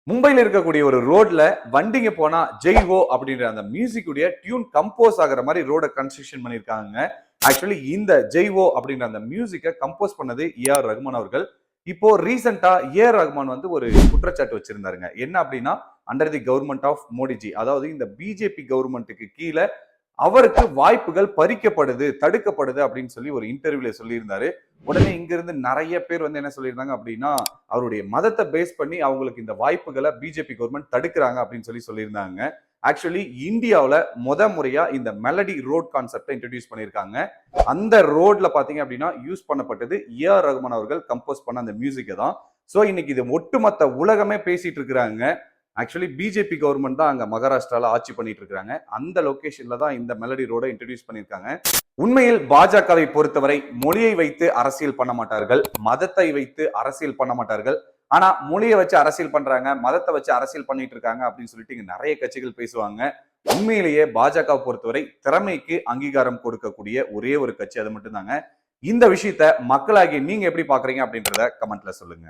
மும்பைல இருக்கக்கூடிய ஒரு ரோட்ல வண்டிங்க போனா ஜெய் ஹோ அப்படின்ற அந்த மியூசிக் உடைய டியூன் கம்போஸ் ஆகிற மாதிரி ரோட கன்ஸ்ட்ரக்ஷன் பண்ணிருக்காங்க. ஆக்சுவலி இந்த ஜெய் ஹோ அப்படின்ற அந்த மியூசிக்கை கம்போஸ் பண்ணது ஏஆர் ரகுமான் அவர்கள். இப்போ ரீசெண்டா ஏஆர் ரகுமான் வந்து ஒரு குற்றச்சாட்டு வச்சிருந்தாருங்க. என்ன அப்படின்னா under the government of Modiji, அதாவது இந்த பிஜேபி கவர்மெண்ட்டுக்கு கீழே அவருக்கு வாய்ப்புகள் பறிக்கப்படுது, தடுக்கப்படுது அப்படின்னு சொல்லி ஒரு இன்டர்வியூல சொல்லியிருந்தாரு. உடனே இங்க இருந்து நிறைய பேர் வந்து என்ன சொல்லியிருந்தாங்க அப்படின்னா, அவருடைய மதத்தை பேஸ் பண்ணி அவங்களுக்கு இந்த வாய்ப்புகளை பிஜேபி கவர்மெண்ட் தடுக்கிறாங்க அப்படின்னு சொல்லி சொல்லியிருந்தாங்க. ஆக்சுவலி இந்தியாவில் முறையா இந்த மெலடி ரோட் கான்செப்டை இன்ட்ரடியூஸ் பண்ணியிருக்காங்க. அந்த ரோட்ல பாத்தீங்க அப்படின்னா யூஸ் பண்ணப்பட்டது ஏஆர் ரகுமான் அவர்கள் கம்போஸ் பண்ண அந்த மியூசிக்கை தான். ஸோ இன்னைக்கு இது ஒட்டுமொத்த உலகமே பேசிட்டு இருக்கிறாங்க. ஆக்சுவலி பிஜேபி கவர்மெண்ட் தான் அங்க மகாராஷ்டிரால ஆட்சி பண்ணிட்டு இருக்காங்க. அந்த லொகேஷன்ல தான் இந்த மெலடி ரோட இன்ட்ரடியூஸ் பண்ணிருக்காங்க. உண்மையில் பாஜகவை பொறுத்தவரை மொழியை வைத்து அரசியல் பண்ண மாட்டார்கள், மதத்தை வைத்து அரசியல் பண்ண மாட்டார்கள். ஆனா மொழியை வச்சு அரசியல் பண்றாங்க, மதத்தை வச்சு அரசியல் பண்ணிட்டு இருக்காங்க அப்படின்னு சொல்லிட்டு இங்க நிறைய கட்சிகள் பேசுவாங்க. உண்மையிலேயே பாஜக பொறுத்தவரை திறமைக்கு அங்கீகாரம் கொடுக்கக்கூடிய ஒரே ஒரு கட்சி அது மட்டும் தாங்க. இந்த விஷயத்த மக்களாகிய நீங்க எப்படி பாக்குறீங்க அப்படின்றத கமெண்ட்ல சொல்லுங்க.